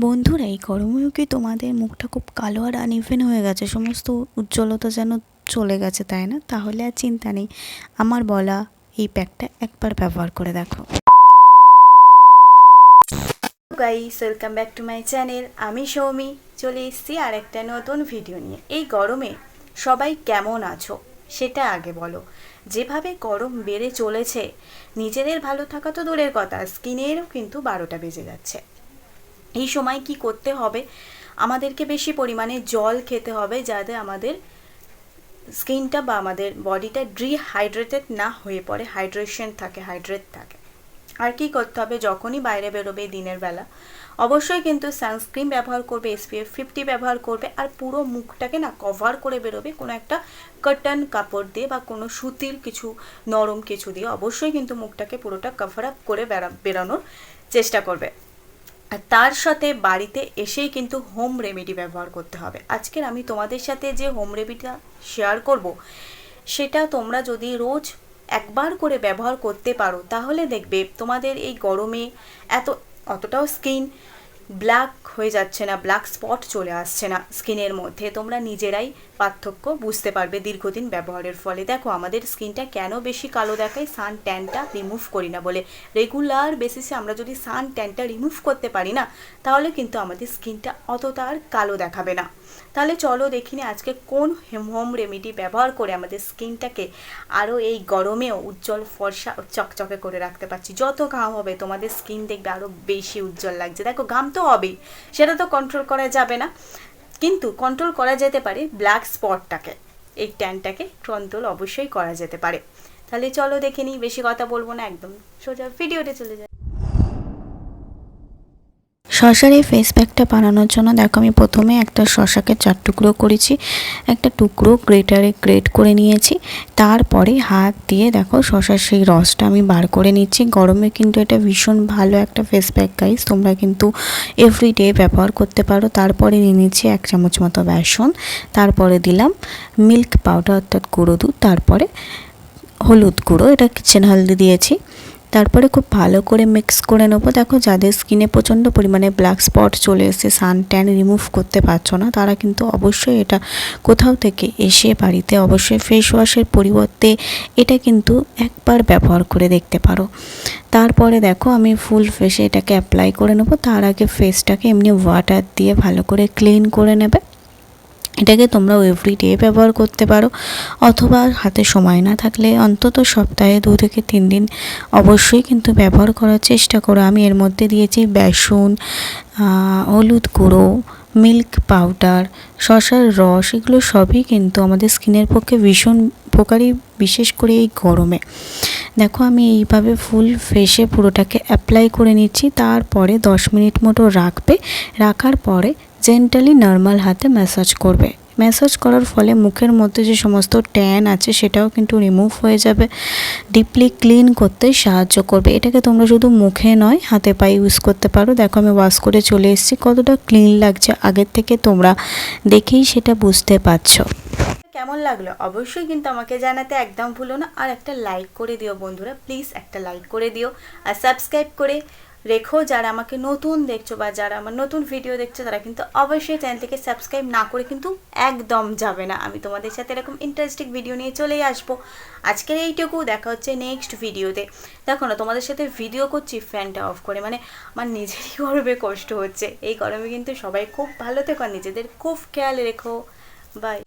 বন্ধুরা, এই গরমেও কি তোমাদের মুখটা খুব কালো আর আনইভেন হয়ে গেছে, সমস্ত উজ্জ্বলতা যেন চলে গেছে, তাই না? তাহলে আর চিন্তা নেই, আমার বলা এই প্যাকটা একবার ব্যবহার করে দেখো। Guys, welcome back to my channel. আমি সৌমি, চলে এসেছি আর একটা নতুন ভিডিও নিয়ে। এই গরমে সবাই কেমন আছো সেটা আগে বলো। যেভাবে গরম বেড়ে চলেছে, নিজেদের ভালো থাকা তো দূরের কথা, স্কিনেরও কিন্তু 12টা বেজে যাচ্ছে। এই সময় কি করতে হবে? আমাদেরকে বেশি পরিমাণে জল খেতে হবে, যাতে আমাদের স্কিনটা বা আমাদের বডিটা ডিহাইড্রেটেড না হয়ে পড়ে, হাইড্রেট থাকে। আর কি করতে হবে? যখনই বাইরে বেরোবে দিনের বেলা, অবশ্যই কিন্তু সানস্ক্রিন ব্যবহার করবে, SPF 50 ব্যবহার করবে, আর পুরো মুখটাকে না কভার করে বেরোবে কোনো একটা কটন কাপড় দিয়ে বা কোনো সুতির কিছু নরম কিছু দিয়ে। অবশ্যই কিন্তু মুখটাকে পুরোটা কভার আপ করে বেরোনোর চেষ্টা করবে। আর তার সাথে বাড়িতে এসেই কিন্তু হোম রেমেডি ব্যবহার করতে হবে। আজকের আমি তোমাদের সাথে যে হোম রেমেডিটা শেয়ার করব, সেটা তোমরা যদি রোজ একবার করে ব্যবহার করতে পারো, তাহলে দেখবে তোমাদের এই গরমে অতটাও স্কিন ব্ল্যাক হয়ে যাচ্ছে না, ব্ল্যাক স্পট চলে আসছে না স্কিনের মধ্যে। তোমরা নিজেরাই পার্থক্য বুঝতে পারবে দীর্ঘদিন ব্যবহারের ফলে। দেখো, আমাদের স্কিনটা কেন বেশি কালো দেখায়? সান ট্যানটা রিমুভ করি না বলে। রেগুলার বেসিসে আমরা যদি সান ট্যানটা রিমুভ করতে পারি না, তাহলে কিন্তু আমাদের স্কিনটা অতটা আর কালো দেখাবে না। তাহলে চলো দেখিনি আজকে কোন হোম রেমেডি ব্যবহার করে আমাদের স্কিনটাকে আরও এই গরমেও উজ্জ্বল, ফর্সা, চকচকে করে রাখতে পারছি। যত ঘাম হবে তোমাদের স্কিন দেখবে আরও বেশি উজ্জ্বল লাগছে। দেখো, ঘাম তো হবেই, সেটা তো কন্ট্রোল করা যাবে না, কিন্তু কন্ট্রোল করা যেতে পারে ব্ল্যাক স্পটটাকে, এই ট্যানটাকে কন্ট্রোল অবশ্যই করা যেতে পারে। তাহলে চলো দেখে নিই, বেশি কথা বলবো না, একদম সোজা ভিডিওতে চলে যাই। শশার এই ফেস প্যাকটা বানানোর জন্য দেখো, আমি প্রথমে একটা শশাকে 4 টুকরো করেছি, একটা টুকরো গ্রেটারে গ্রেট করে নিয়েছি। তারপরে হাত দিয়ে দেখো শশার সেই রসটা আমি বার করে নিচ্ছি। গরমে কিন্তু এটা ভীষণ ভালো একটা ফেস প্যাক গাইস, তোমরা কিন্তু এভরিডে ব্যবহার করতে পারো। তারপরে নিয়ে নিচ্ছি 1 চামচ মতো বেসন, তারপরে দিলাম মিল্ক পাউডার অর্থাৎ গুঁড়ো দুধ, তারপরে হলুদ গুঁড়ো, এটা কিচেন হলদি দিয়েছি। তারপরে খুব ভালো করে মিক্স করে নেবো। দেখো, যাদের স্কিনে প্রচণ্ড পরিমাণে ব্ল্যাক স্পট চলে এসে সান ট্যান রিমুভ করতে পারছো না, তারা কিন্তু অবশ্যই এটা কোথাও থেকে এসে বাড়িতে অবশ্যই ফেস ওয়াশের পরিবর্তে এটা কিন্তু একবার ব্যবহার করে দেখতে পারো। তারপরে দেখো, আমি ফুল ফেসে এটাকে অ্যাপ্লাই করে নেবো। তার আগে ফেসটাকে এমনি ওয়াটার দিয়ে ভালো করে ক্লিন করে নেবে। এটাকে তোমরা এভরিডে ব্যবহার করতে পারো, অথবা হাতে সময় না থাকলে অন্তত সপ্তাহে 2 থেকে 3 দিন অবশ্যই কিন্তু ব্যবহার করার চেষ্টা করো। আমি এর মধ্যে দিয়েছি বেসন, হলুদ গুঁড়ো, মিল্ক পাউডার, শসার রস, এগুলো সবই কিন্তু আমাদের স্কিনের পক্ষে ভীষণ উপকারী, বিশেষ করে এই গরমে। দেখো, আমি এইভাবে ফুল ফেসে পুরোটাকে অ্যাপ্লাই করে নিচ্ছি। তারপরে 10 মিনিট মতো রাখার পরে জেন্টালি নর্মাল হাতে ম্যাসাজ করবে। ম্যাসাজ করার ফলে মুখের মধ্যে যে সমস্ত ট্যান আছে সেটাও কিন্তু রিমুভ হয়ে যাবে, ডিপলি ক্লিন করতে সাহায্য করবে। এটাকে তোমরা শুধু মুখে নয়, হাতে পায়ে ইউজ করতে পারো। দেখো, আমি ওয়াশ করে চলে এসেছি, কতটা ক্লিন লাগছে আগের থেকে তোমরা দেখেই সেটা বুঝতে পারছো। কেমন লাগলো অবশ্যই কিন্তু আমাকে জানাতে একদম ভুলো না। আর একটা লাইক করে দিও বন্ধুরা, প্লিজ একটা লাইক করে দিও, আর সাবস্ক্রাইব করে রেখো। যারা আমাকে নতুন দেখছো বা যারা আমার নতুন ভিডিও দেখছো, তারা কিন্তু অবশ্যই চ্যানেলটিকে সাবস্ক্রাইব না করে কিন্তু একদম যাবে না। আমি তোমাদের সাথে এরকম ইন্টারেস্টিং ভিডিও নিয়ে চলেই আসবো। আজকের এইটুকু, দেখা হচ্ছে নেক্সট ভিডিওতে। দেখো না, তোমাদের সাথে ভিডিও করছি ফ্যানটা অফ করে, মানে আমার নিজেরই গরমে কষ্ট হচ্ছে। এই গরমে কিন্তু সবাই খুব ভালো থেকো, নিজেদের খুব খেয়াল রেখো। বাই।